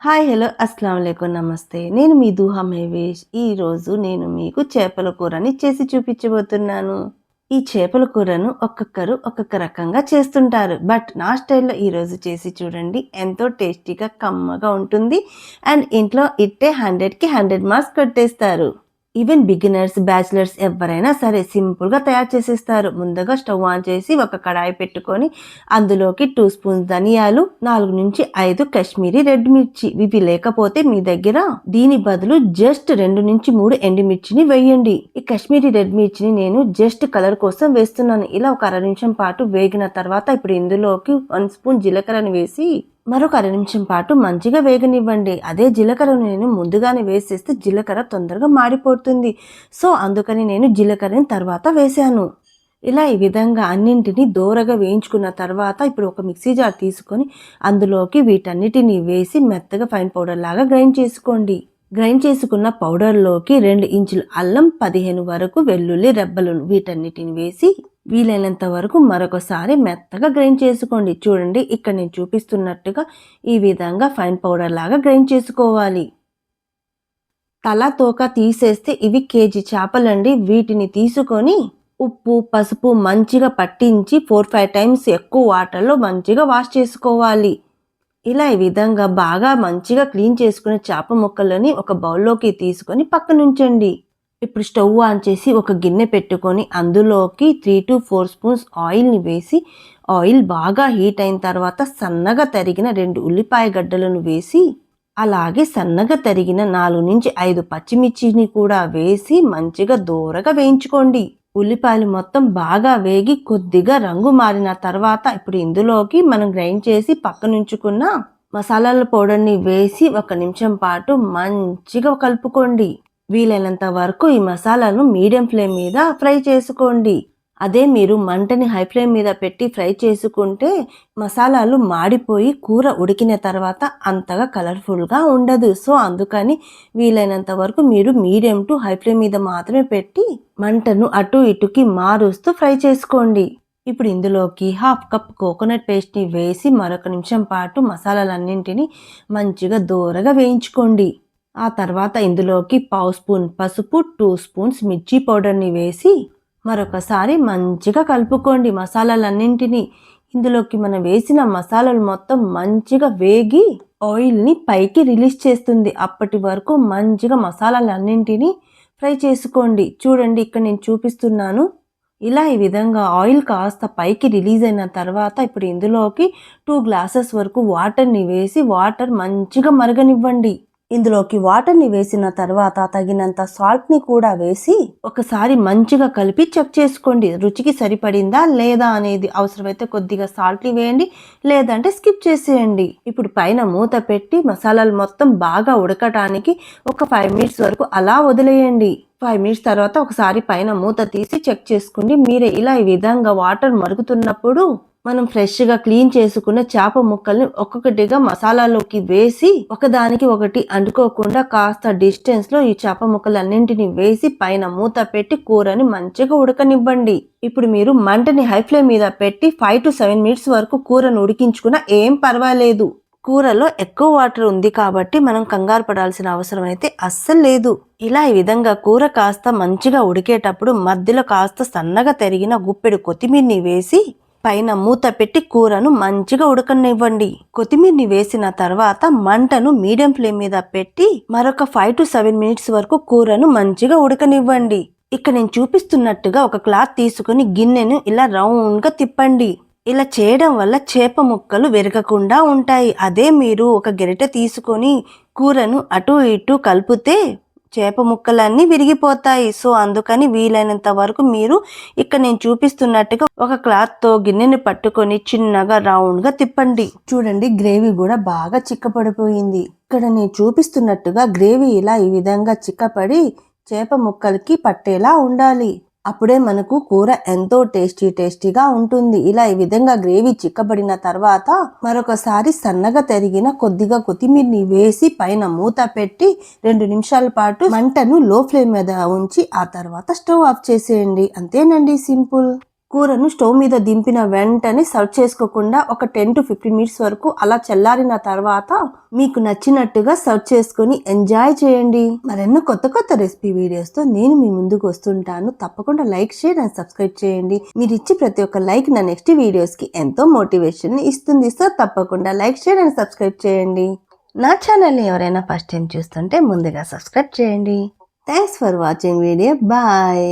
Hi hello అస్సలం వాలేకుం నమస్తే. నేను మీ దూహా మహేష్. ఈరోజు నేను మీకు చేపల కూరని చేసి చూపించబోతున్నాను. ఈ చేపల కూరను ఒక్కొక్కరు ఒక్కొక్క రకంగా చేస్తుంటారు. బట్ నా స్టైల్‌లో ఈరోజు చేసి చూడండి. ఎంతో టేస్టీగా కమ్మగా ఉంటుంది. అండ్ ఇంట్లో ఇట్టే 100కి 100 మార్క్స్ కొట్టేస్తారు. ఈవెన్ బిగినర్స్, బ్యాచిలర్స్ ఎవ్వరైనా సరే సింపుల్‌గా తయారు చేసేస్తారు. ముందుగా స్టవ్ ఆన్ చేసి ఒక కడాయి పెట్టుకొని అందులోకి 2 స్పూన్స్ ధనియాలు, 4-5 కాశ్మీరీ రెడ్ మిర్చి. ఇవి లేకపోతే మీ దగ్గర దీని బదులు జస్ట్ 2-3 ఎండుమిర్చిని వేయండి. ఈ కాశ్మీరీ రెడ్ మిర్చిని నేను జస్ట్ కలర్ కోసం వేస్తున్నాను. ఇలా ఒక అర నిమిషం పాటు వేగిన తర్వాత ఇప్పుడు ఇందులోకి 1 స్పూన్ జీలకర్రని వేసి మరొక అర నిమిషం పాటు మంచిగా వేగనివ్వండి. అదే జీలకర్రను నేను ముందుగానే వేసేస్తే జీలకర్ర తొందరగా మాడిపోతుంది. సో అందుకని నేను జీలకర్రని తర్వాత వేశాను. ఇలా ఈ విధంగా అన్నింటినీ దోరగా వేయించుకున్న తర్వాత ఇప్పుడు ఒక మిక్సీ జార్ తీసుకొని అందులోకి వీటన్నిటిని వేసి మెత్తగా ఫైన్ పౌడర్ లాగా గ్రైండ్ చేసుకోండి. గ్రైండ్ చేసుకున్న పౌడర్లోకి 2 ఇంచుల అల్లం, 15 వరకు వెల్లుల్లి రెబ్బలు వీటన్నిటిని వేసి వీలైనంత వరకు మరొకసారి మెత్తగా గ్రైండ్ చేసుకోండి. చూడండి ఇక్కడ నేను చూపిస్తున్నట్టుగా ఈ విధంగా ఫైన్ పౌడర్ లాగా గ్రైండ్ చేసుకోవాలి. తల తోక తీసేస్తే ఇవి కేజీ చేపలండి. వీటిని తీసుకొని ఉప్పు, పసుపు మంచిగా పట్టించి 4-5 టైమ్స్ ఎక్కువ వాటర్లో మంచిగా వాష్ చేసుకోవాలి. ఇలా ఈ విధంగా బాగా మంచిగా క్లీన్ చేసుకున్న చేప ముక్కలని ఒక బౌల్లోకి తీసుకొని పక్కనుంచండి. ఇప్పుడు స్టవ్ ఆన్ చేసి ఒక గిన్నె పెట్టుకొని అందులోకి 3-4 స్పూన్స్ ఆయిల్ని వేసి ఆయిల్ బాగా హీట్ అయిన తర్వాత సన్నగా తరిగిన 2 ఉల్లిపాయ గడ్డలను వేసి అలాగే సన్నగా తరిగిన 4-5 పచ్చిమిర్చిని కూడా వేసి మంచిగా దోరగా వేయించుకోండి. ఉల్లిపాయలు మొత్తం బాగా వేగి కొద్దిగా రంగు మారిన తర్వాత ఇప్పుడు ఇందులోకి మనం గ్రైండ్ చేసి పక్కనుంచుకున్న మసాలాల పౌడర్ని వేసి 1 నిమిషం పాటు మంచిగా కలుపుకోండి. వీలైనంత వరకు ఈ మసాలాను మీడియం ఫ్లేమ్ మీద ఫ్రై చేసుకోండి. అదే మీరు మంటని హై ఫ్లేమ్ మీద పెట్టి ఫ్రై చేసుకుంటే మసాలాలు మాడిపోయి కూర ఉడికిన తర్వాత అంతగా కలర్ఫుల్గా ఉండదు. సో అందుకని వీలైనంత వరకు మీరు మీడియం టు హై ఫ్లేమ్ మీద మాత్రమే పెట్టి మంటను అటు ఇటుకి మారుస్తూ ఫ్రై చేసుకోండి. ఇప్పుడు ఇందులోకి 1/2 కప్ కోకోనట్ పేస్ట్ని వేసి మరొక నిమిషం పాటు మసాలాలన్నింటినీ మంచిగా దోరగా వేయించుకోండి. ఆ తర్వాత ఇందులోకి 1/2 స్పూన్ పసుపు, 2 స్పూన్స్ మిర్చి పౌడర్ని వేసి మరొకసారి మంచిగా కలుపుకోండి మసాలాలన్నింటినీ. ఇందులోకి మనం వేసిన మసాలాలు మొత్తం మంచిగా వేగి ఆయిల్ని పైకి రిలీజ్ చేస్తుంది. అప్పటి వరకు మంచిగా మసాలాలన్నింటినీ ఫ్రై చేసుకోండి. చూడండి ఇక్కడ నేను చూపిస్తున్నాను. ఇలా ఈ విధంగా ఆయిల్ కాస్త పైకి రిలీజ్ అయిన తర్వాత ఇప్పుడు ఇందులోకి 2 గ్లాసెస్ వరకు వాటర్ని వేసి వాటర్ మంచిగా మరగనివ్వండి. ఇందులోకి వాటర్ని వేసిన తర్వాత తగినంత సాల్ట్ని కూడా వేసి ఒకసారి మంచిగా కలిపి చెక్ చేసుకోండి. రుచికి సరిపడిందా లేదా అనేది. అవసరమైతే కొద్దిగా సాల్ట్ని వేయండి, లేదంటే స్కిప్ చేసేయండి. ఇప్పుడు పైన మూత పెట్టి మసాలాలు మొత్తం బాగా ఉడకటానికి ఒక 5 మినిట్స్ వరకు అలా వదిలేయండి. 5 మినిట్స్ తర్వాత ఒకసారి పైన మూత తీసి చెక్ చేసుకోండి. మీరే ఇలా ఈ విధంగా వాటర్ మరుగుతున్నప్పుడు మనం ఫ్రెష్గా క్లీన్ చేసుకున్న చేప ముక్కల్ని ఒక్కొక్కటిగా మసాలాలోకి వేసి ఒకదానికి ఒకటి అంటుకోకుండా కాస్త డిస్టెన్స్లో ఈ చేప ముక్కలన్నింటినీ వేసి పైన మూత పెట్టి కూరని మంచిగా ఉడకనివ్వండి. ఇప్పుడు మీరు మంటని హై ఫ్లేమ్ మీద పెట్టి 5-7 మినిట్స్ వరకు కూరను ఉడికించుకున్నా ఏం పర్వాలేదు. కూరలో ఎక్కువ వాటర్ ఉంది కాబట్టి మనం కంగారు పడాల్సిన అవసరం అయితే అస్సలు లేదు. ఇలా ఈ విధంగా కూర కాస్త మంచిగా ఉడికేటప్పుడు మధ్యలో కాస్త సన్నగా తరిగిన గుప్పెడు కొత్తిమీరని వేసి పైన మూత పెట్టి కూరను మంచిగా ఉడకనివ్వండి. కొత్తిమీరని వేసిన తర్వాత మంటను మీడియం ఫ్లేమ్ మీద పెట్టి మరొక 5-7 మినిట్స్ వరకు కూరను మంచిగా ఉడకనివ్వండి. ఇక్కడ నేను చూపిస్తున్నట్టుగా ఒక క్లాత్ తీసుకుని గిన్నెను ఇలా రౌండ్గా తిప్పండి. ఇలా చేయడం వల్ల చేప ముక్కలు విరగకుండా ఉంటాయి. అదే మీరు ఒక గరిటె తీసుకొని కూరను అటు ఇటు కలిపితే చేప ముక్కలన్నీ విరిగిపోతాయి. సో అందుకని వీలైనంత వరకు మీరు ఇక్కడ నేను చూపిస్తున్నట్టుగా ఒక క్లాత్తో గిన్నెని పట్టుకొని చిన్నగా రౌండ్గా తిప్పండి. చూడండి గ్రేవీ కూడా బాగా చిక్కపడిపోయింది. ఇక్కడ నేను చూపిస్తున్నట్టుగా గ్రేవీ ఇలా ఈ విధంగా చిక్కపడి చేప ముక్కలకి పట్టేలా ఉండాలి. అప్పుడే మనకు కూర ఎంతో టేస్టీగా ఉంటుంది. ఇలా ఈ విధంగా గ్రేవీ చిక్కబడిన తర్వాత మరొకసారి సన్నగా తరిగిన కొద్దిగా కొత్తిమీరని వేసి పైన మూత పెట్టి 2 నిమిషాల పాటు మంటను లో ఫ్లేమ్ మీద ఉంచి ఆ తర్వాత స్టవ్ ఆఫ్ చేసేయండి. అంతేనండి, సింపుల్. కూరను స్టవ్ మీద దింపిన వెంటనే సర్వ్ చేసుకోకుండా ఒక 10 to 15 మినిట్స్ వరకు అలా చల్లారిన తర్వాత మీకు నచ్చినట్టుగా సర్వ్ చేసుకొని ఎంజాయ్ చేయండి. మరెన్నో కొత్త కొత్త రెసిపీ వీడియోస్తో నేను మీ ముందుకు వస్తుంటాను. తప్పకుండా లైక్, షేర్ అండ్ సబ్స్క్రైబ్ చేయండి. మీరు ఇచ్చే ప్రతి ఒక్క లైక్ నా నెక్స్ట్ వీడియోస్కి ఎంతో మోటివేషన్ ఇస్తుంది. సో తప్పకుండా లైక్, షేర్ అండ్ సబ్స్క్రైబ్ చేయండి. నా ఛానల్ని ఎవరైనా ఫస్ట్ టైం చూస్తుంటే ముందుగా సబ్స్క్రైబ్ చేయండి. Thanks for watching video. Bye.